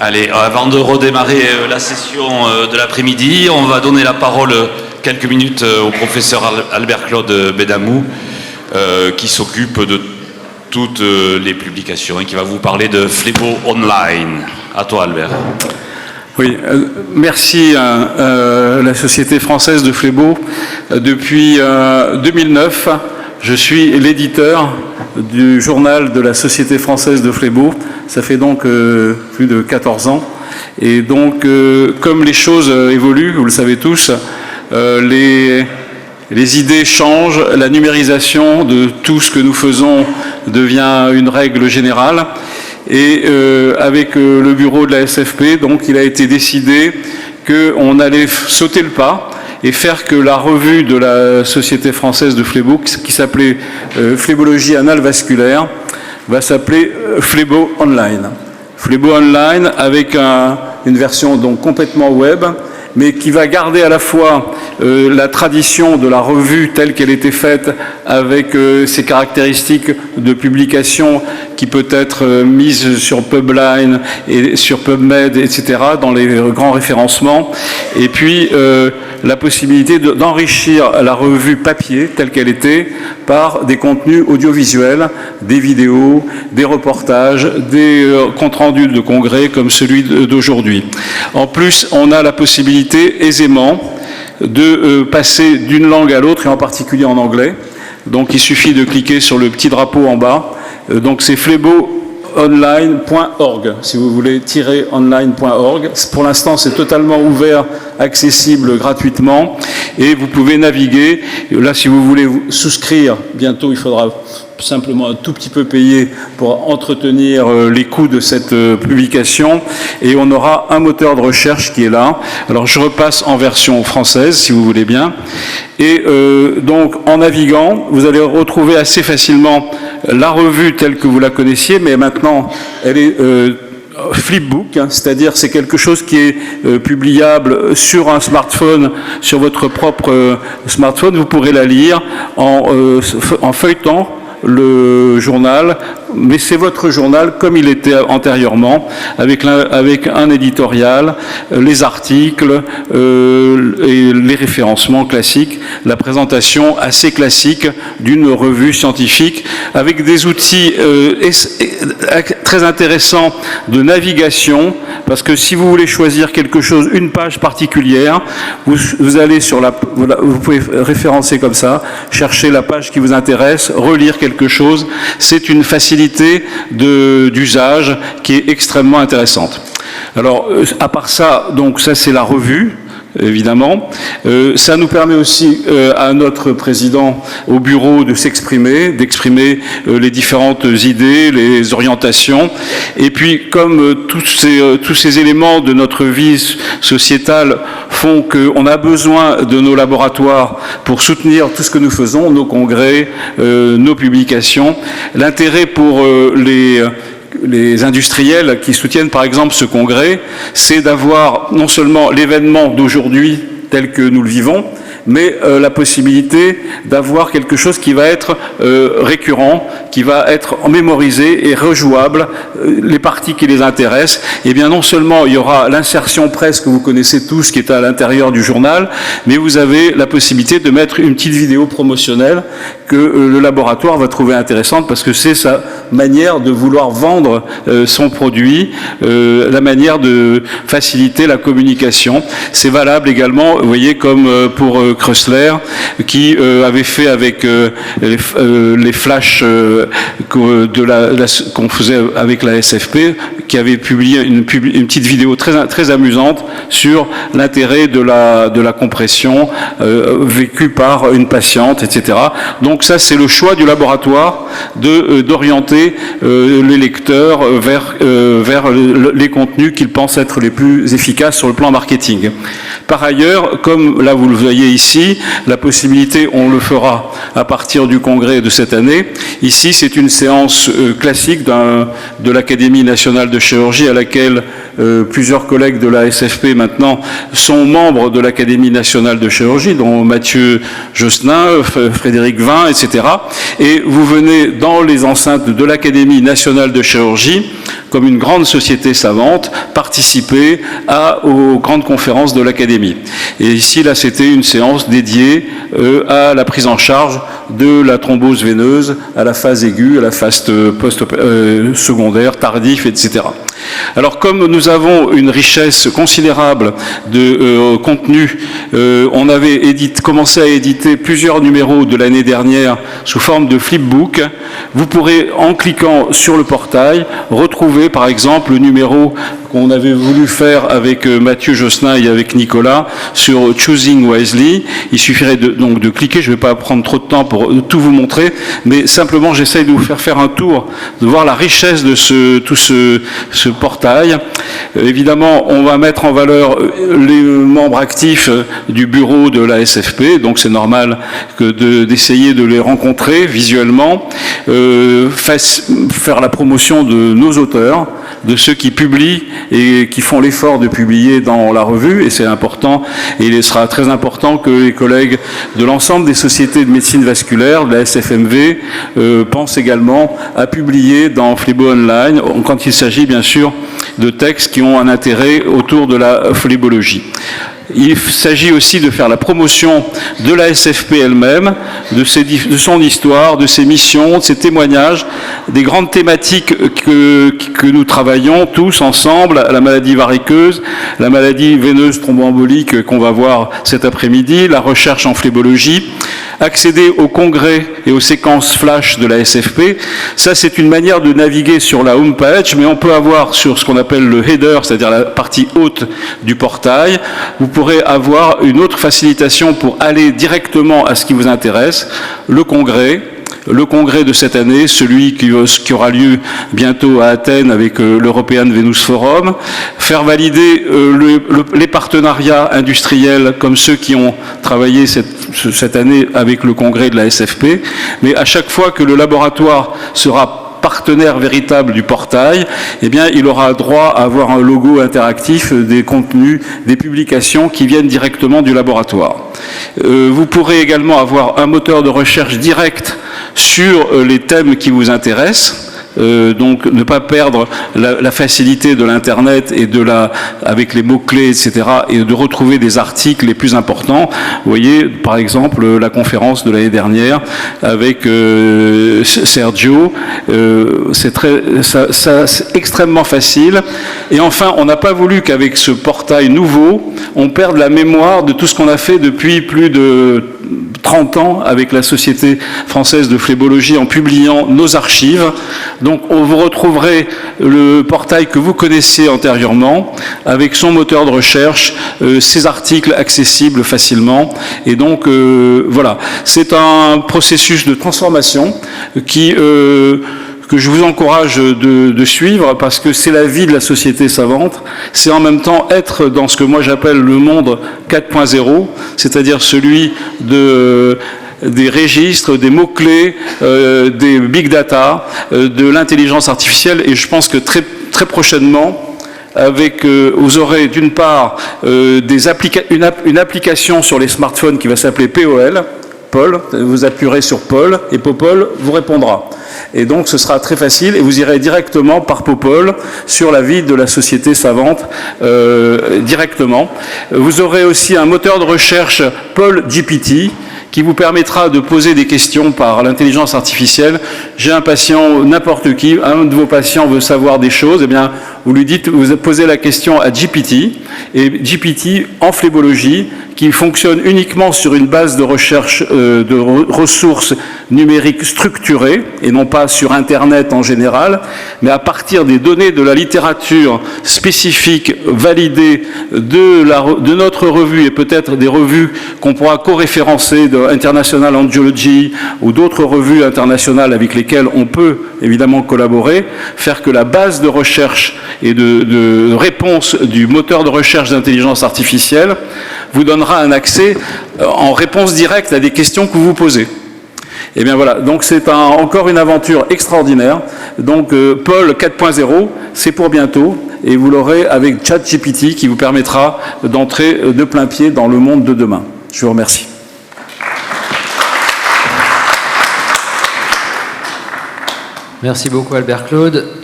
Allez, avant de redémarrer la session de l'après-midi, on va donner la parole quelques minutes au professeur Albert-Claude Bédamou, qui s'occupe de toutes les publications et qui va vous parler de Flébo Online. À toi, Albert. Oui, merci à la Société française de Flébo. Depuis 2009, je suis l'éditeur du journal de la Société française de Flébo. Ça fait donc plus de 14 ans. Et donc, comme les choses évoluent, vous le savez tous, les idées changent, la numérisation de tout ce que nous faisons devient une règle générale. Et avec le bureau de la SFP, donc, il a été décidé qu'on allait sauter le pas et faire que la revue de la Société française de Flébo, qui s'appelait Phlébologie anale vasculaire, va s'appeler Flébo Online. Flébo Online avec une version donc complètement web, mais qui va garder à la fois la tradition de la revue telle qu'elle était faite avec ses caractéristiques de publication qui peut être mise sur Publine et sur PubMed, etc., dans les grands référencements, et puis la possibilité d'enrichir la revue papier telle qu'elle était par des contenus audiovisuels, des vidéos, des reportages, des comptes rendus de congrès comme celui d'aujourd'hui. En plus, on a la possibilité aisément de passer d'une langue à l'autre, et en particulier en anglais. Donc il suffit de cliquer sur le petit drapeau en bas. Donc c'est phleboonline.org, si vous voulez, -online.org. Pour l'instant, c'est totalement ouvert, accessible gratuitement, et vous pouvez naviguer. Là, si vous voulez vous souscrire, bientôt, il faudra simplement un tout petit peu payer pour entretenir les coûts de cette publication, et on aura un moteur de recherche qui est là. Alors je repasse en version française si vous voulez bien, et donc en naviguant vous allez retrouver assez facilement la revue telle que vous la connaissiez, mais maintenant elle est flipbook, hein, c'est-à-dire c'est quelque chose qui est publiable sur un smartphone, sur votre propre smartphone. Vous pourrez la lire en feuilletant le journal, mais c'est votre journal comme il était antérieurement, avec un éditorial, les articles et les référencements classiques, la présentation assez classique d'une revue scientifique, avec des outils très intéressants de navigation, parce que si vous voulez choisir quelque chose, une page particulière, vous allez sur vous pouvez référencer comme ça, chercher la page qui vous intéresse, relire quelque chose. C'est une facilité d'usage qui est extrêmement intéressante. Alors, à part ça, donc ça c'est la revue, évidemment. Ça nous permet aussi à notre président au bureau de s'exprimer, d'exprimer les différentes idées, les orientations. Et puis, comme tous ces éléments de notre vie sociétale font qu'on a besoin de nos laboratoires pour soutenir tout ce que nous faisons, nos congrès, nos publications, l'intérêt pour les industriels qui soutiennent par exemple ce congrès, c'est d'avoir non seulement l'événement d'aujourd'hui tel que nous le vivons, mais la possibilité d'avoir quelque chose qui va être récurrent, qui va être mémorisé et rejouable, les parties qui les intéressent. Et bien non seulement il y aura l'insertion presse que vous connaissez tous, qui est à l'intérieur du journal, mais vous avez la possibilité de mettre une petite vidéo promotionnelle que le laboratoire va trouver intéressante, parce que c'est sa manière de vouloir vendre son produit, la manière de faciliter la communication. C'est valable également, vous voyez, comme pour Krössler, qui avait fait avec les flashs qu'on faisait avec la SFP, qui avait publié une petite vidéo très amusante sur l'intérêt de la compression vécue par une patiente, etc. Donc ça, c'est le choix du laboratoire d'orienter les lecteurs vers les contenus qu'ils pensent être les plus efficaces sur le plan marketing. Par ailleurs, comme là vous le voyez ici, la possibilité, on le fera à partir du congrès de cette année. Ici, c'est une séance classique de l'Académie nationale de chirurgie à laquelle Plusieurs collègues de la SFP maintenant sont membres de l'Académie nationale de chirurgie, dont Mathieu Josselin, Frédéric Vin, etc. Et vous venez dans les enceintes de l'Académie nationale de chirurgie, comme une grande société savante, participer aux grandes conférences de l'Académie. Et ici, là, c'était une séance dédiée à la prise en charge de la thrombose veineuse à la phase aiguë, à la phase secondaire, tardive, etc. Alors, comme nous avons une richesse considérable de contenu, on avait commencé à éditer plusieurs numéros de l'année dernière sous forme de flipbook. Vous pourrez, en cliquant sur le portail, retrouver par exemple le numéro qu'on avait voulu faire avec Mathieu Josselin et avec Nicolas sur Choosing Wisely. Il suffirait donc de cliquer, je ne vais pas prendre trop de temps pour tout vous montrer, mais simplement j'essaye de vous faire un tour, de voir la richesse de tout ce portail. Évidemment, on va mettre en valeur les membres actifs du bureau de la SFP, donc c'est normal d'essayer de les rencontrer visuellement, faire la promotion de nos auteurs, de ceux qui publient et qui font l'effort de publier dans la revue, et c'est important, et il sera très important que les collègues de l'ensemble des sociétés de médecine vasculaire, de la SFMV, pensent également à publier dans Phlébo Online, quand il s'agit bien sûr de textes qui ont un intérêt autour de la phlébologie. Il s'agit aussi de faire la promotion de la SFP elle-même, de son histoire, de ses missions, de ses témoignages, des grandes thématiques que nous travaillons tous ensemble, la maladie variqueuse, la maladie veineuse thromboembolique qu'on va voir cet après-midi, la recherche en phlébologie, accéder au congrès et aux séquences flash de la SFP. Ça, c'est une manière de naviguer sur la home page, mais on peut avoir sur ce qu'on appelle le header, c'est-à-dire la partie haute du portail, vous pourrez avoir une autre facilitation pour aller directement à ce qui vous intéresse, le congrès de cette année, celui qui aura lieu bientôt à Athènes avec l'European Venous Forum, faire valider les partenariats industriels comme ceux qui ont travaillé cette année avec le congrès de la SFP, mais à chaque fois que le laboratoire sera partenaire véritable du portail, eh bien, il aura droit à avoir un logo interactif, des contenus, des publications qui viennent directement du laboratoire. Vous pourrez également avoir un moteur de recherche direct sur les thèmes qui vous intéressent. Donc ne pas perdre la facilité de l'Internet et avec les mots-clés, etc., et de retrouver des articles les plus importants. Vous voyez, par exemple, la conférence de l'année dernière avec Sergio, c'est extrêmement facile. Et enfin, on n'a pas voulu qu'avec ce portail nouveau, on perde la mémoire de tout ce qu'on a fait depuis plus de 30 ans avec la Société française de phlébologie en publiant nos archives. Donc vous retrouverez le portail que vous connaissez antérieurement avec son moteur de recherche, ses articles accessibles facilement. Et donc voilà, c'est un processus de transformation que je vous encourage de suivre parce que c'est la vie de la société savante. C'est en même temps être dans ce que moi j'appelle le monde 4.0, c'est-à-dire celui des registres, des mots-clés, des big data, de l'intelligence artificielle. Et je pense que très, très prochainement, vous aurez d'une part une application sur les smartphones qui va s'appeler POL, Paul, vous appuierez sur Paul et Popol vous répondra. Et donc ce sera très facile et vous irez directement par Popol sur la vie de la société savante directement. Vous aurez aussi un moteur de recherche Paul GPT qui vous permettra de poser des questions par l'intelligence artificielle. J'ai un patient, n'importe qui, un de vos patients veut savoir des choses, eh bien, vous lui dites, vous posez la question à GPT, et GPT, en phlébologie, qui fonctionne uniquement sur une base de recherche de ressources numériques structurées, et non pas sur Internet en général, mais à partir des données de la littérature spécifique validée de notre revue, et peut-être des revues qu'on pourra co-référencer de International Angiology ou d'autres revues internationales avec lesquelles on peut évidemment collaborer, faire que la base de recherche et de réponse du moteur de recherche d'intelligence artificielle vous donnera un accès en réponse directe à des questions que vous vous posez. Et bien voilà, donc c'est encore une aventure extraordinaire. Donc Paul 4.0, c'est pour bientôt, et vous l'aurez avec ChatGPT qui vous permettra d'entrer de plein pied dans le monde de demain. Je vous remercie. Merci beaucoup Albert Claude.